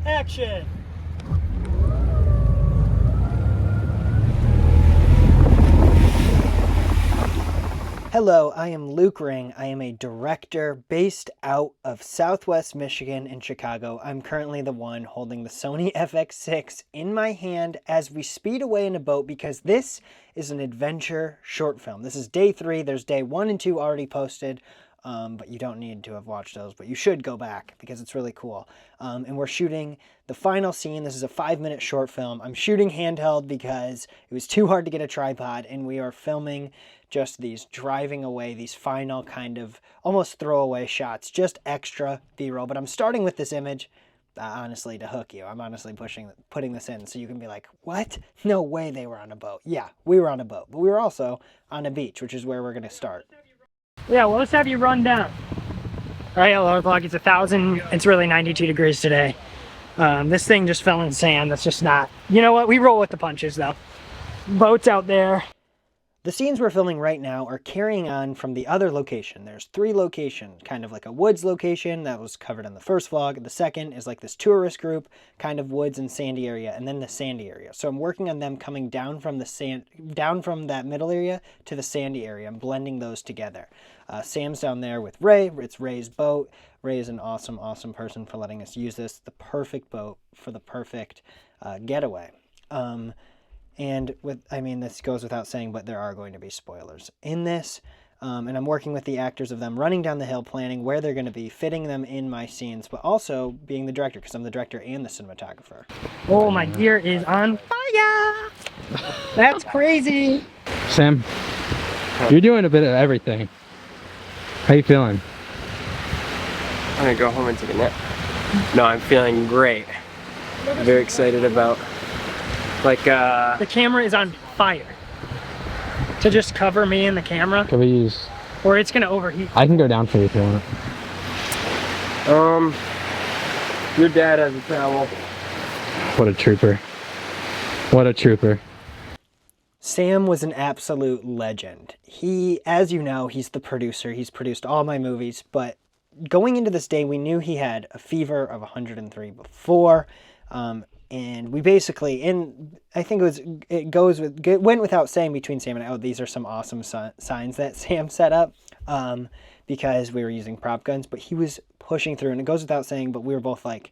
Action! Hello, I am Luke Ring. I am a director based out of Southwest Michigan in Chicago. I'm currently the one holding the Sony FX6 in my hand as we speed away in a boat because this is an adventure short film. This is day 3. There's day 1 and 2 already posted, but you don't need to have watched those, but you should go back because it's really cool. And we're shooting the final scene. This is a 5-minute short film. I'm shooting handheld because it was too hard to get a tripod, and we are filming just these driving away, these final kind of almost throwaway shots, just extra B-roll. But I'm starting with this image, honestly, to hook you. I'm honestly putting this in so you can be like, what? No way they were on a boat. Yeah, we were on a boat, but we were also on a beach, which is where we're gonna start. Yeah, well, let's have you run down. All right, hello vlog, it's 1,000, it's really 92 degrees today. This thing just fell in sand, that's just not, you know what, we roll with the punches though. Boat's out there. The scenes we're filming right now are carrying on from the other location. There's 3 locations, kind of like a woods location that was covered in the first vlog. The second is like this tourist group, kind of woods and sandy area, and then the sandy area. So I'm working on them coming down from the sand, down from that middle area to the sandy area. I'm blending those together. Sam's down there with Ray. It's Ray's boat. Ray is an awesome, awesome person for letting us use this. The perfect boat for the perfect getaway. And I mean, this goes without saying, but there are going to be spoilers in this. And I'm working with the actors of them running down the hill, planning where they're going to be, fitting them in my scenes, but also being the director, because I'm the director and the cinematographer. Oh, my gear is on fire! That's crazy! Sam, you're doing a bit of everything. How you feeling? I'm gonna go home and take a nap. No, I'm feeling great. I'm very excited about the camera is on fire. To just cover me in the camera. Can we use? Or it's gonna overheat. I can go down for you if you want. Your dad has a towel. What a trooper. What a trooper. Sam was an absolute legend. He, as you know, he's the producer. He's produced all my movies, but going into this day, we knew he had a fever of 103 before. And we basically, and I think it went without saying between Sam and I, oh, these are some awesome signs that Sam set up because we were using prop guns, but he was pushing through, and it goes without saying, but we were both like,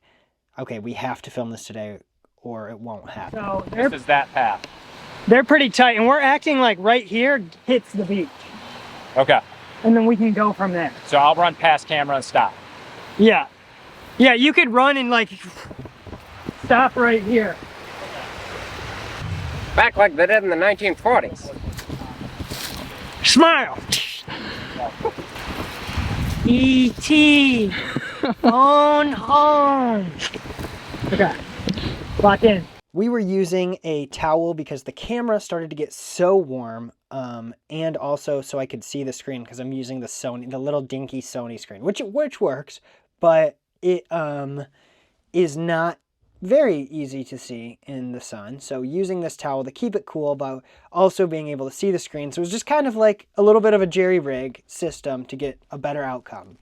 okay, we have to film this today or it won't happen. So this is that path. They're pretty tight, and we're acting like right here hits the beach. Okay. And then we can go from there. So I'll run past camera and stop. Yeah. Yeah, you could run and like stop right here. Back like they did in the 1940s. Smile. E.T. Phone home. Okay. Lock in. We were using a towel because the camera started to get so warm, and also so I could see the screen because I'm using the Sony, the little dinky Sony screen, which works, but it is not very easy to see in the sun. So using this towel to keep it cool, but also being able to see the screen. So it was just kind of like a little bit of a jerry-rig system to get a better outcome.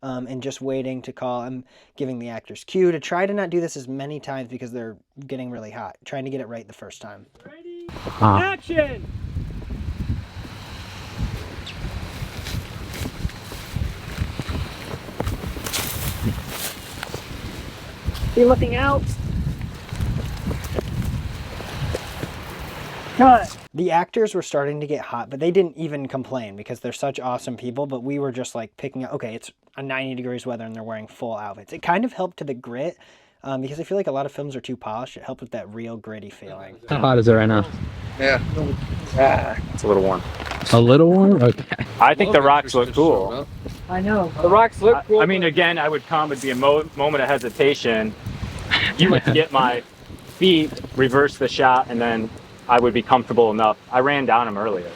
And just waiting to call. I'm giving the actors cue to try to not do this as many times because they're getting really hot. Trying to get it right the first time. Ready? Action! Be looking out. Cut. The actors were starting to get hot, but they didn't even complain because they're such awesome people, but we were just like picking up, okay, it's a 90 degrees weather and they're wearing full outfits. It kind of helped to the grit because I feel like a lot of films are too polished. It helped with that real gritty feeling. How hot is it right now? Yeah. It's a little warm. A little warm? Okay. I think the rocks look cool. I know. The rocks look cool. I mean, again, I would come, it'd be a moment of hesitation. You would get my feet, reverse the shot, and then I would be comfortable enough. I ran down them earlier.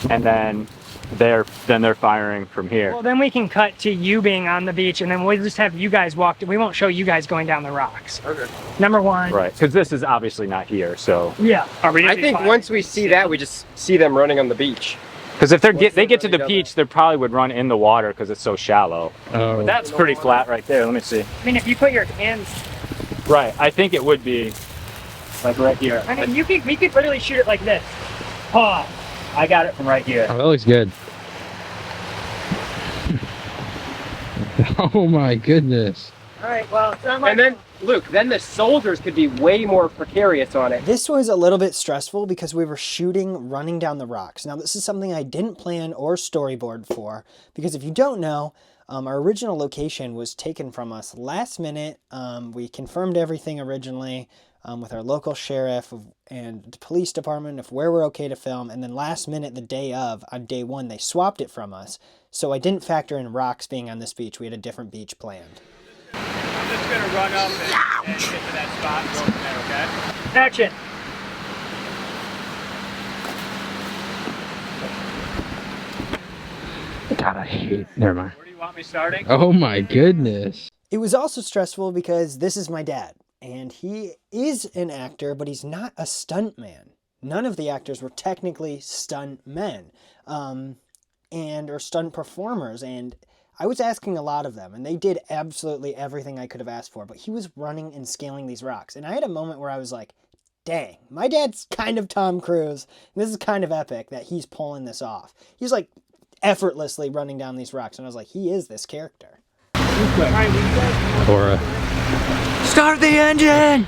And then they're firing from here. Well, then we can cut to you being on the beach, and then we'll just have you guys walk. We won't show you guys going down the rocks. Okay. Number one. Right, because this is obviously not here, so. Yeah. I think once we see that, we just see them running on the beach. Because if they get to the beach, they probably would run in the water because it's so shallow. Oh. But that's pretty flat right there. Let me see. I mean, if you put your hands, Right. I think it would be like right here. I mean, we could literally shoot it like this. Oh, I got it from right here. Oh, that looks good. Oh my goodness. All right, well, it's not my And then, Luke, then the soldiers could be way more precarious on it. This was a little bit stressful because we were shooting running down the rocks. Now, this is something I didn't plan or storyboard for, because if you don't know, our original location was taken from us last minute. We confirmed everything originally with our local sheriff and the police department of where we're okay to film, and then last minute, the day of, on day one, they swapped it from us. So I didn't factor in rocks being on this beach. We had a different beach planned. I'm just gonna run up and get to that spot and go from there, okay? Action! God, I hate. Never mind. Where do you want me starting? Oh my goodness. It was also stressful because this is my dad, and he is an actor, but he's not a stuntman. None of the actors were technically stunt men, or stunt performers, and I was asking a lot of them, and they did absolutely everything I could have asked for, but he was running and scaling these rocks, and I had a moment where I was like, dang, my dad's kind of Tom Cruise, and this is kind of epic that he's pulling this off. He's like effortlessly running down these rocks, and I was like, he is this character. Cora. Start the engine!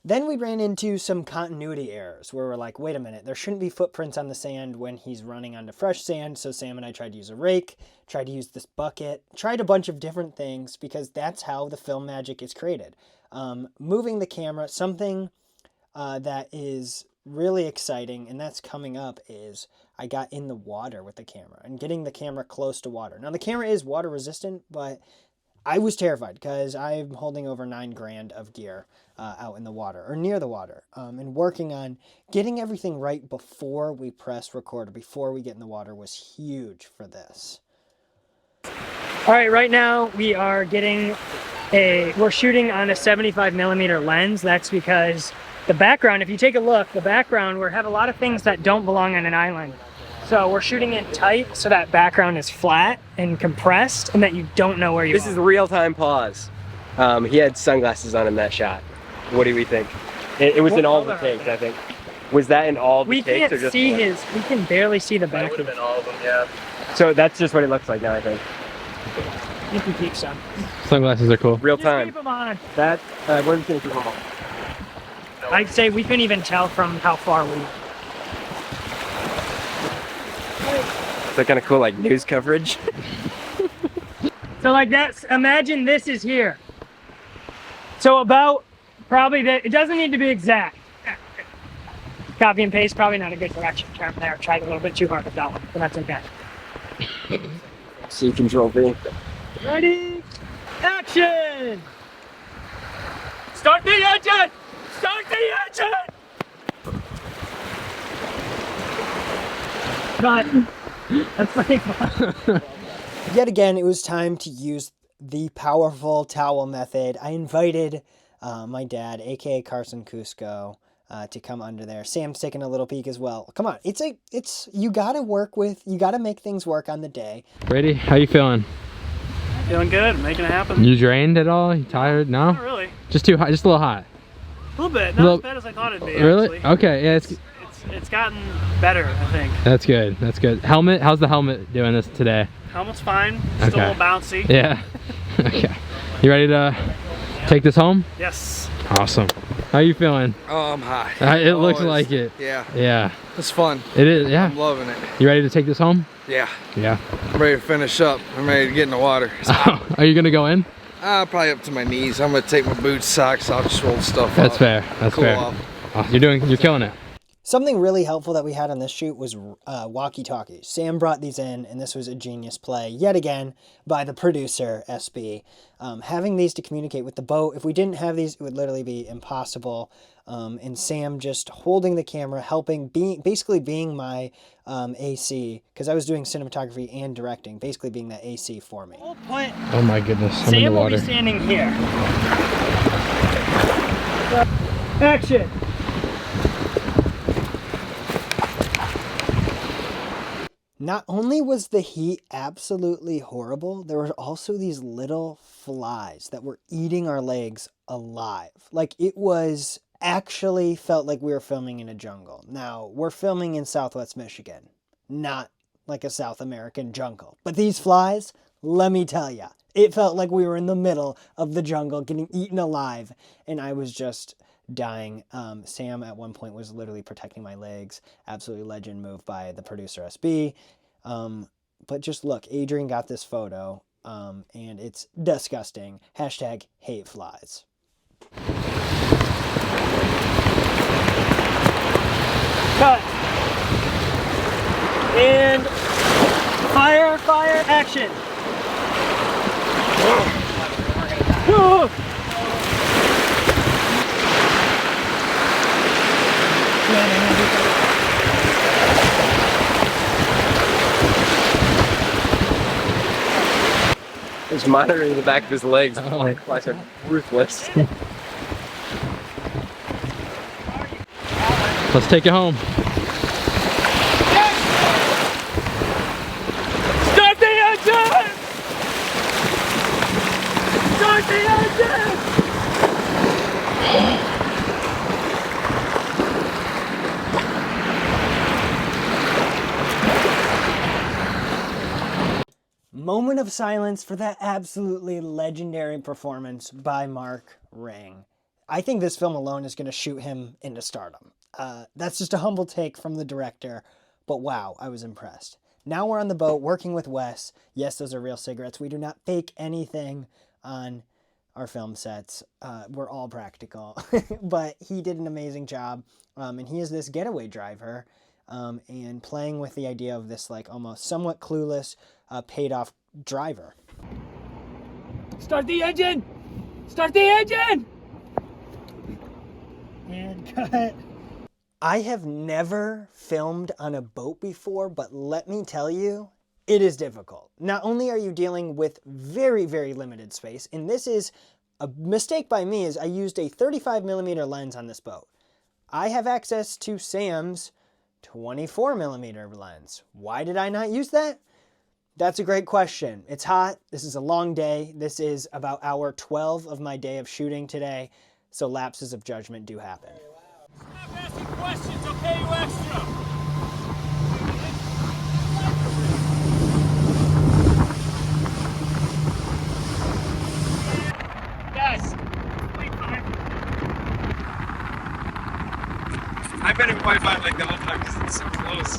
Then we ran into some continuity errors where we're like, wait a minute, there shouldn't be footprints on the sand when he's running onto fresh sand. So Sam and I tried to use a rake, tried to use this bucket, tried a bunch of different things because that's how the film magic is created. Moving the camera, something that is really exciting, and that's coming up, is I got in the water with the camera and getting the camera close to water. Now the camera is water resistant, but I was terrified because I'm holding over $9,000 of gear out in the water or near the water, and working on getting everything right before we press record or before we get in the water was huge for this. All right, right now we are we're shooting on a 75mm lens. That's because the background, if you take a look, the background, we have a lot of things that don't belong on an island. So we're shooting it tight so that background is flat and compressed and that you don't know where you are. This is real-time pause. He had sunglasses on in that shot. What do we think? It was in all the takes, I think. Was that in all the takes or just one? We can barely see the back. That would have been all of them, yeah. So that's just what it looks like now, I think. You can keep some. Sunglasses are cool. Real Just time. keep them on. That, what do you think of all? I'd say we couldn't even tell from how far we... Is that kind of cool, like news coverage? So like that, imagine this is here. So about probably that, it doesn't need to be exact. Copy and paste, probably not a good direction term there. Tried a little bit too hard with that one, but that's okay. C Control V. Ready? Action! Start the engine! Start the engine! Cut. That's pretty fun. Yet again, it was time to use the powerful towel method. I invited my dad, aka Carson Cusco, to come under there. Sam's taking a little peek as well. Come on, you gotta make things work on the day. Brady, how you feeling? Feeling good, making it happen. You drained at all? You tired? No? Not really. Just too hot, just a little hot. A little bit, not as bad as I thought it'd be. Really? Actually. Okay, yeah, It's gotten better, I think. that's good. That's good. Helmet, how's the helmet doing this today? Helmet's fine, still a little bouncy. Yeah. Okay. You ready to take this home? Yes. Awesome. How you feeling? Oh, I'm hot. It looks like it. Yeah. Yeah. It's fun. It is, yeah. I'm loving it. You ready to take this home? Yeah. Yeah. I'm ready to finish up. I'm ready to get in the water. Are you gonna go in? Probably up to my knees. I'm gonna take my boots, socks off, just roll stuff That's up. fair. That's Cool fair. off. Oh, you're killing it. Something really helpful that we had on this shoot was walkie-talkies. Sam brought these in, and this was a genius play, yet again, by the producer, SB. Having these to communicate with the boat, if we didn't have these, it would literally be impossible. And Sam just holding the camera, helping, basically being my AC, because I was doing cinematography and directing, basically being that AC for me. Oh my goodness, I'm in the Sam will water. be standing here. Action! Not only was the heat absolutely horrible, there were also these little flies that were eating our legs alive. Like, it was actually felt like we were filming in a jungle. Now, we're filming in Southwest Michigan, not like a South American jungle. But these flies, let me tell ya, it felt like we were in the middle of the jungle getting eaten alive, and I was just dying. Sam at one point was literally protecting my legs. Absolutely legend move by the producer SB. But just look, Adrian got this photo, and it's disgusting. Hashtag hate flies. Cut. And fire, action. He's monitoring the back of his legs. Flies are ruthless. Let's take it home. Start the engine! Start the engine! Moment of silence for that absolutely legendary performance by Mark Ring. I think this film alone is going to shoot him into stardom. That's just a humble take from the director, but wow, I was impressed. Now we're on the boat working with Wes. Yes, those are real cigarettes. We do not fake anything on our film sets. We're all practical, but he did an amazing job. And he is this getaway driver, and playing with the idea of this like almost somewhat clueless, paid off driver. Start the engine! Start the engine! And cut. I have never filmed on a boat before, but let me tell you, it is difficult. Not only are you dealing with very, very limited space, and this is a mistake by me, is I used a 35mm lens on this boat. I have access to Sam's 24mm lens. Why did I not use that? That's a great question. It's hot. This is a long day. This is about hour 12 of my day of shooting today, so lapses of judgment do happen. Stop asking questions, I'll pay you extra! Yes! I've been in Wi-Fi like the whole time because it's so close.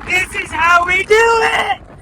This is how we do it!